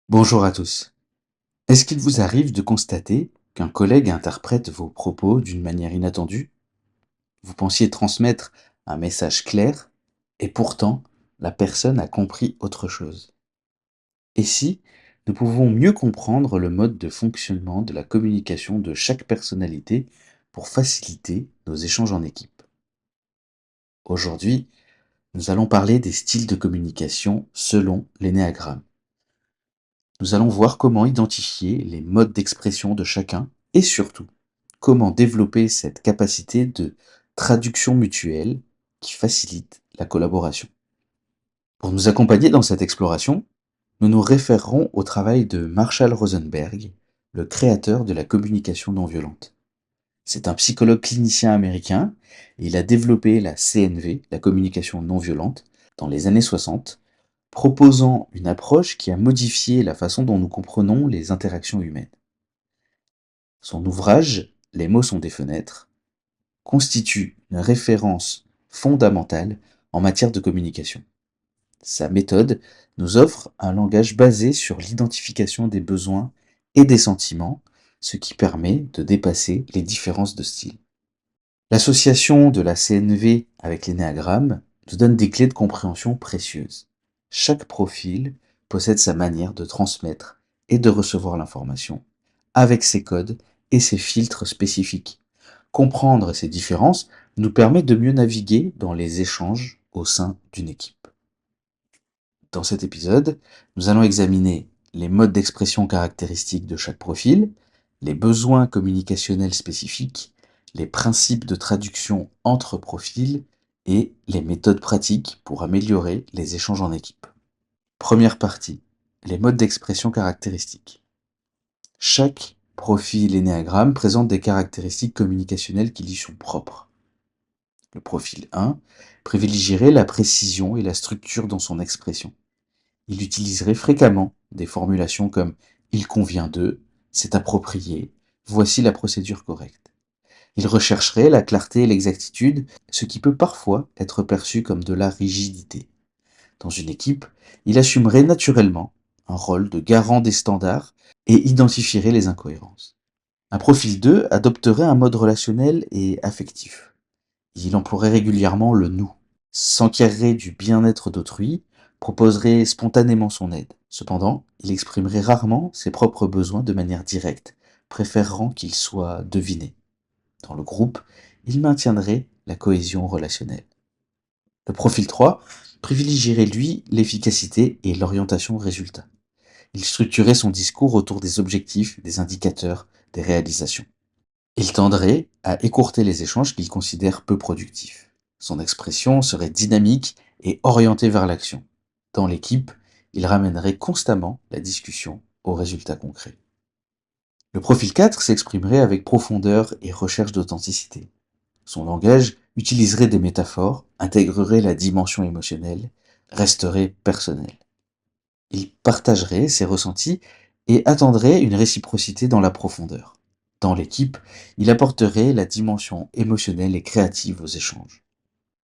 Bonjour à tous. Est-ce qu'il vous arrive de constater qu'un collègue interprète vos propos d'une manière inattendue? Vous pensiez transmettre un message clair et pourtant la personne a compris autre chose. Et si nous pouvons mieux comprendre le mode de fonctionnement de la communication de chaque personnalité pour faciliter nos échanges en équipe? Aujourd'hui, nous allons parler des styles de communication selon l'énéagramme. Nous allons voir comment identifier les modes d'expression de chacun et surtout comment développer cette capacité de traduction mutuelle qui facilite la collaboration. Pour nous accompagner dans cette exploration, nous nous référerons au travail de Marshall Rosenberg, le créateur de la communication non violente. C'est un psychologue clinicien américain et il a développé la CNV, la communication non violente, dans les années 60, proposant une approche qui a modifié la façon dont nous comprenons les interactions humaines. Son ouvrage, Les mots sont des fenêtres, constitue une référence fondamentale en matière de communication. Sa méthode nous offre un langage basé sur l'identification des besoins et des sentiments, ce qui permet de dépasser les différences de style. L'association de la CNV avec l'énéagramme nous donne des clés de compréhension précieuses. Chaque profil possède sa manière de transmettre et de recevoir l'information, avec ses codes et ses filtres spécifiques. Comprendre ces différences nous permet de mieux naviguer dans les échanges au sein d'une équipe. Dans cet épisode, nous allons examiner les modes d'expression caractéristiques de chaque profil, les besoins communicationnels spécifiques, les principes de traduction entre profils et les méthodes pratiques pour améliorer les échanges en équipe. Première partie, les modes d'expression caractéristiques. Chaque profil énéagramme présente des caractéristiques communicationnelles qui lui sont propres. Le profil 1 privilégierait la précision et la structure dans son expression. Il utiliserait fréquemment des formulations comme il convient de, c'est approprié, voici la procédure correcte. Il rechercherait la clarté et l'exactitude, ce qui peut parfois être perçu comme de la rigidité. Dans une équipe, il assumerait naturellement un rôle de garant des standards et identifierait les incohérences. Un profil 2 adopterait un mode relationnel et affectif. Il emploierait régulièrement le nous, s'enquérerait du bien-être d'autrui, proposerait spontanément son aide. Cependant, il exprimerait rarement ses propres besoins de manière directe, préférant qu'ils soient devinés. Dans le groupe, il maintiendrait la cohésion relationnelle. Le profil 3 privilégierait lui l'efficacité et l'orientation résultat. Il structurait son discours autour des objectifs, des indicateurs, des réalisations. Il tendrait à écourter les échanges qu'il considère peu productifs. Son expression serait dynamique et orientée vers l'action. Dans l'équipe, il ramènerait constamment la discussion aux résultats concrets. Le profil 4 s'exprimerait avec profondeur et recherche d'authenticité. Son langage utiliserait des métaphores, intégrerait la dimension émotionnelle, resterait personnel. Il partagerait ses ressentis et attendrait une réciprocité dans la profondeur. Dans l'équipe, il apporterait la dimension émotionnelle et créative aux échanges.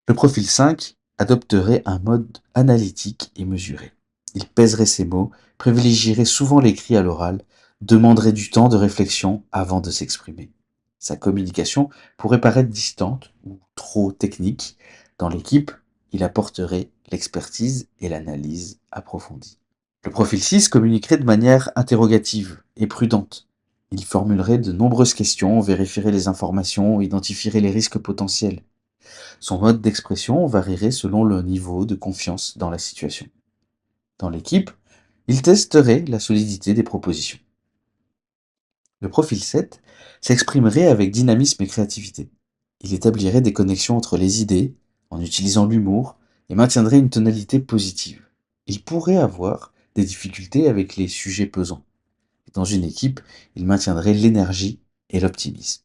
Le profil 5 adopterait un mode analytique et mesuré. Il pèserait ses mots, privilégierait souvent l'écrit à l'oral, demanderait du temps de réflexion avant de s'exprimer. Sa communication pourrait paraître distante ou trop technique. Dans l'équipe, il apporterait l'expertise et l'analyse approfondie. Le profil 6 communiquerait de manière interrogative et prudente. Il formulerait de nombreuses questions, vérifierait les informations, identifierait les risques potentiels. Son mode d'expression varierait selon le niveau de confiance dans la situation. Dans l'équipe, il testerait la solidité des propositions. Le profil 7 s'exprimerait avec dynamisme et créativité. Il établirait des connexions entre les idées en utilisant l'humour et maintiendrait une tonalité positive. Il pourrait avoir des difficultés avec les sujets pesants. Dans une équipe, il maintiendrait l'énergie et l'optimisme.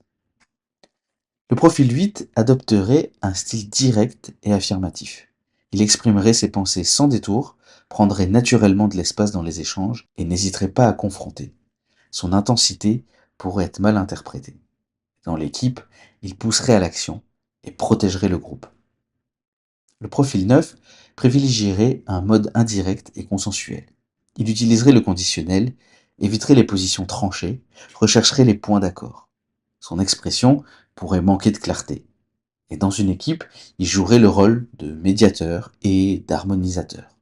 Le profil 8 adopterait un style direct et affirmatif. Il exprimerait ses pensées sans détour, prendrait naturellement de l'espace dans les échanges et n'hésiterait pas à confronter. Son intensité pourrait être mal interprétée. Dans l'équipe, il pousserait à l'action et protégerait le groupe. Le profil 9 privilégierait un mode indirect et consensuel. Il utiliserait le conditionnel, éviterait les positions tranchées, rechercherait les points d'accord. Son expression pourrait manquer de clarté. Et dans une équipe, il jouerait le rôle de médiateur et d'harmonisateur.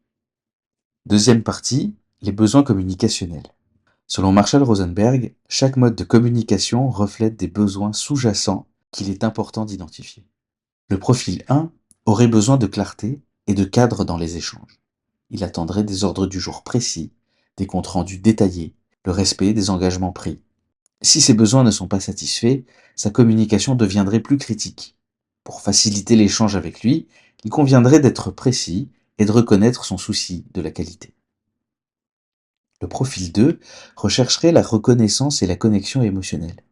Deuxième partie, les besoins communicationnels. Selon Marshall Rosenberg, chaque mode de communication reflète des besoins sous-jacents qu'il est important d'identifier. Le profil 1 aurait besoin de clarté et de cadre dans les échanges. Il attendrait des ordres du jour précis, des comptes rendus détaillés, le respect des engagements pris. Si ces besoins ne sont pas satisfaits, sa communication deviendrait plus critique. Pour faciliter l'échange avec lui, il conviendrait d'être précis et de reconnaître son souci de la qualité. Le profil 2 rechercherait la reconnaissance et la connexion émotionnelle.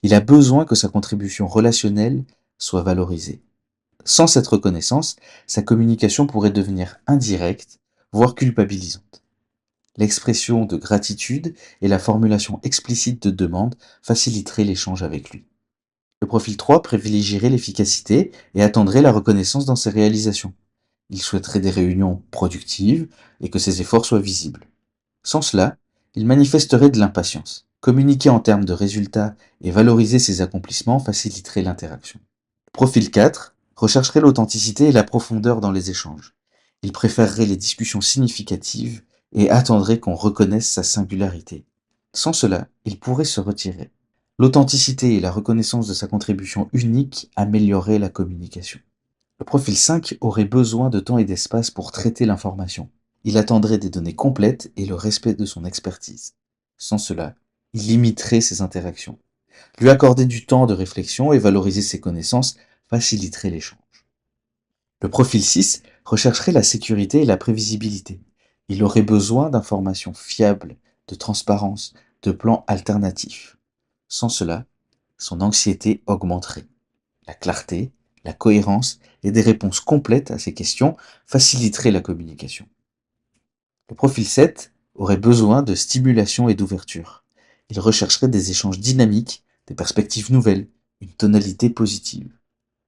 Il a besoin que sa contribution relationnelle soit valorisée. Sans cette reconnaissance, sa communication pourrait devenir indirecte, voire culpabilisante. L'expression de gratitude et la formulation explicite de demande faciliteraient l'échange avec lui. Le profil 3 privilégierait l'efficacité et attendrait la reconnaissance dans ses réalisations. Il souhaiterait des réunions productives et que ses efforts soient visibles. Sans cela, il manifesterait de l'impatience. Communiquer en termes de résultats et valoriser ses accomplissements faciliterait l'interaction. Profil 4 rechercherait l'authenticité et la profondeur dans les échanges. Il préférerait les discussions significatives et attendrait qu'on reconnaisse sa singularité. Sans cela, il pourrait se retirer. L'authenticité et la reconnaissance de sa contribution unique amélioreraient la communication. Le profil 5 aurait besoin de temps et d'espace pour traiter l'information. Il attendrait des données complètes et le respect de son expertise. Sans cela, il limiterait ses interactions. Lui accorder du temps de réflexion et valoriser ses connaissances faciliterait l'échange. Le profil 6 rechercherait la sécurité et la prévisibilité. Il aurait besoin d'informations fiables, de transparence, de plans alternatifs. Sans cela, son anxiété augmenterait. La clarté, la cohérence et des réponses complètes à ces questions faciliteraient la communication. Le profil 7 aurait besoin de stimulation et d'ouverture. Il rechercherait des échanges dynamiques, des perspectives nouvelles, une tonalité positive.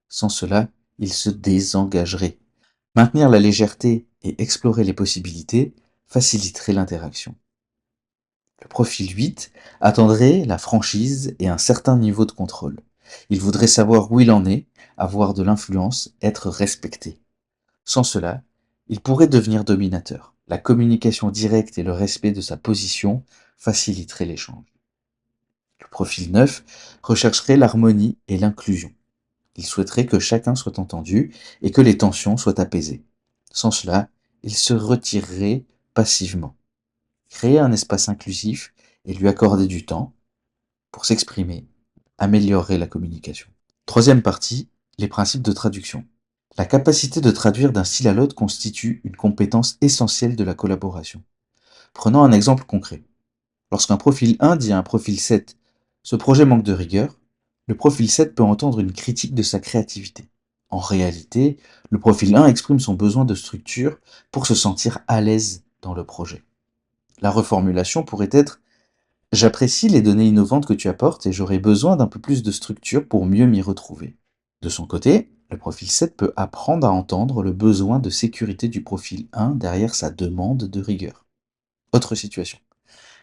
Sans cela, il se désengagerait. Maintenir la légèreté et explorer les possibilités faciliterait l'interaction. Le profil 8 attendrait la franchise et un certain niveau de contrôle. Il voudrait savoir où il en est, avoir de l'influence, être respecté. Sans cela, il pourrait devenir dominateur. La communication directe et le respect de sa position faciliteraient l'échange. Le profil 9 rechercherait l'harmonie et l'inclusion. Il souhaiterait que chacun soit entendu et que les tensions soient apaisées. Sans cela, il se retirerait passivement. Créer un espace inclusif et lui accorder du temps pour s'exprimer améliorerait la communication. Troisième partie, les principes de traduction. La capacité de traduire d'un style à l'autre constitue une compétence essentielle de la collaboration. Prenons un exemple concret. Lorsqu'un profil 1 dit à un profil 7 « Ce projet manque de rigueur », le profil 7 peut entendre une critique de sa créativité. En réalité, le profil 1 exprime son besoin de structure pour se sentir à l'aise dans le projet. La reformulation pourrait être « J'apprécie les données innovantes que tu apportes et j'aurais besoin d'un peu plus de structure pour mieux m'y retrouver ». De son côté, le profil 7 peut apprendre à entendre le besoin de sécurité du profil 1 derrière sa demande de rigueur. Autre situation.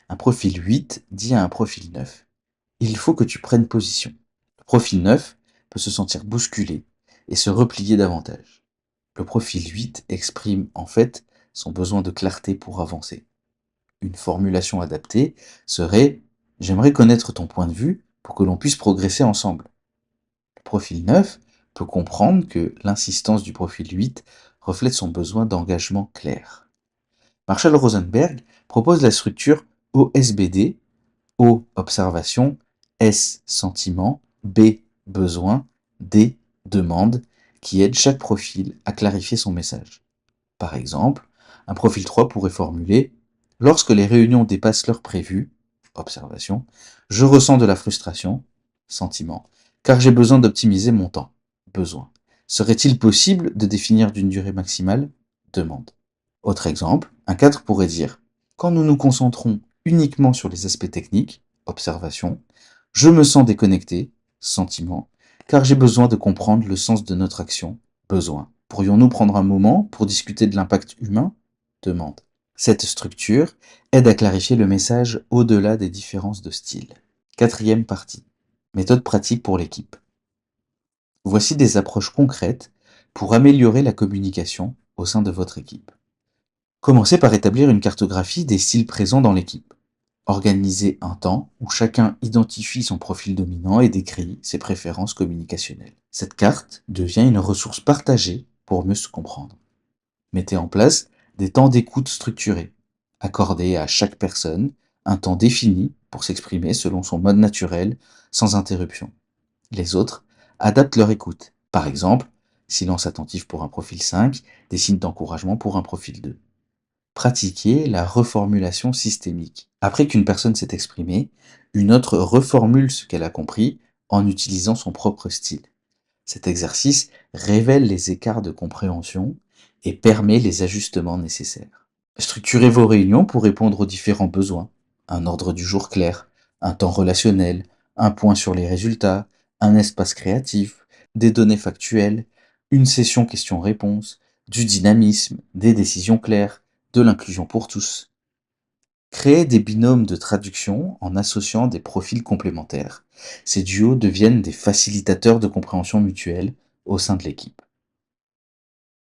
Un profil 8 dit à un profil 9 « Il faut que tu prennes position ». Le profil 9 peut se sentir bousculé et se replier davantage. Le profil 8 exprime en fait son besoin de clarté pour avancer. Une formulation adaptée serait « J'aimerais connaître ton point de vue pour que l'on puisse progresser ensemble ». Le profil 9 peut comprendre que l'insistance du profil 8 reflète son besoin d'engagement clair. Marshall Rosenberg propose la structure OSBD, O observation, S sentiment, B besoin, D demande, qui aide chaque profil à clarifier son message. Par exemple, un profil 3 pourrait formuler « Lorsque les réunions dépassent l'heure prévue, observation, je ressens de la frustration, sentiment, car j'ai besoin d'optimiser mon temps, besoin. Serait-il possible de définir d'une durée maximale, demande. Autre exemple, un cadre pourrait dire « Quand nous nous concentrons uniquement sur les aspects techniques, observation, je me sens déconnecté, sentiment, car j'ai besoin de comprendre le sens de notre action, besoin. Pourrions-nous prendre un moment pour discuter de l'impact humain, demande. Cette structure aide à clarifier le message au-delà des différences de style. Quatrième partie. Méthode pratique pour l'équipe. Voici des approches concrètes pour améliorer la communication au sein de votre équipe. Commencez par établir une cartographie des styles présents dans l'équipe. Organisez un temps où chacun identifie son profil dominant et décrit ses préférences communicationnelles. Cette carte devient une ressource partagée pour mieux se comprendre. Mettez en place des temps d'écoute structurés. Accordez à chaque personne un temps défini pour s'exprimer selon son mode naturel, sans interruption. Les autres adaptent leur écoute. Par exemple, silence attentif pour un profil 5, des signes d'encouragement pour un profil 2. Pratiquez la reformulation systémique. Après qu'une personne s'est exprimée, une autre reformule ce qu'elle a compris en utilisant son propre style. Cet exercice révèle les écarts de compréhension et permet les ajustements nécessaires. Structurez vos réunions pour répondre aux différents besoins. Un ordre du jour clair, un temps relationnel, un point sur les résultats, un espace créatif, des données factuelles, une session questions-réponses, du dynamisme, des décisions claires, de l'inclusion pour tous. Créez des binômes de traduction en associant des profils complémentaires. Ces duos deviennent des facilitateurs de compréhension mutuelle au sein de l'équipe.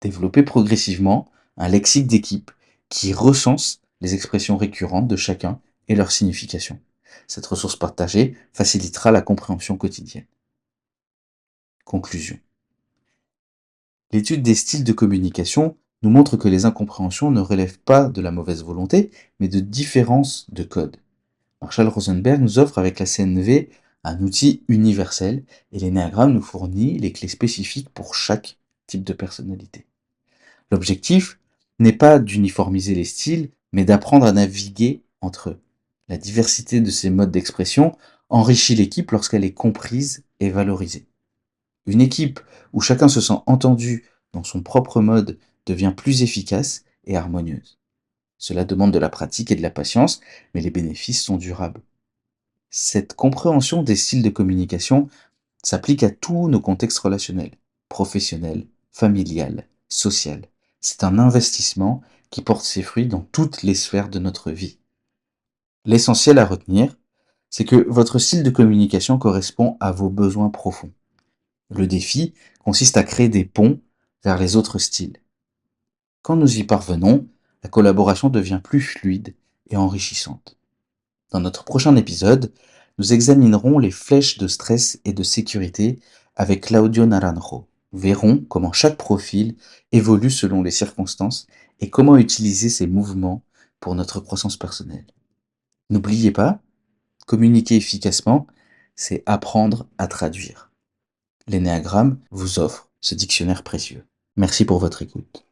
Développez progressivement un lexique d'équipe qui recense les expressions récurrentes de chacun et leur signification. Cette ressource partagée facilitera la compréhension quotidienne. Conclusion. L'étude des styles de communication nous montre que les incompréhensions ne relèvent pas de la mauvaise volonté, mais de différences de code. Marshall Rosenberg nous offre avec la CNV un outil universel et l'énéagramme nous fournit les clés spécifiques pour chaque type de personnalité. L'objectif n'est pas d'uniformiser les styles, mais d'apprendre à naviguer entre eux. La diversité de ces modes d'expression enrichit l'équipe lorsqu'elle est comprise et valorisée. Une équipe où chacun se sent entendu dans son propre mode devient plus efficace et harmonieuse. Cela demande de la pratique et de la patience, mais les bénéfices sont durables. Cette compréhension des styles de communication s'applique à tous nos contextes relationnels, professionnels, familial, social. C'est un investissement qui porte ses fruits dans toutes les sphères de notre vie. L'essentiel à retenir, c'est que votre style de communication correspond à vos besoins profonds. Le défi consiste à créer des ponts vers les autres styles. Quand nous y parvenons, la collaboration devient plus fluide et enrichissante. Dans notre prochain épisode, nous examinerons les flèches de stress et de sécurité avec Claudio Naranjo. Nous verrons comment chaque profil évolue selon les circonstances et comment utiliser ces mouvements pour notre croissance personnelle. N'oubliez pas, communiquer efficacement, c'est apprendre à traduire. L'énéagramme vous offre ce dictionnaire précieux. Merci pour votre écoute.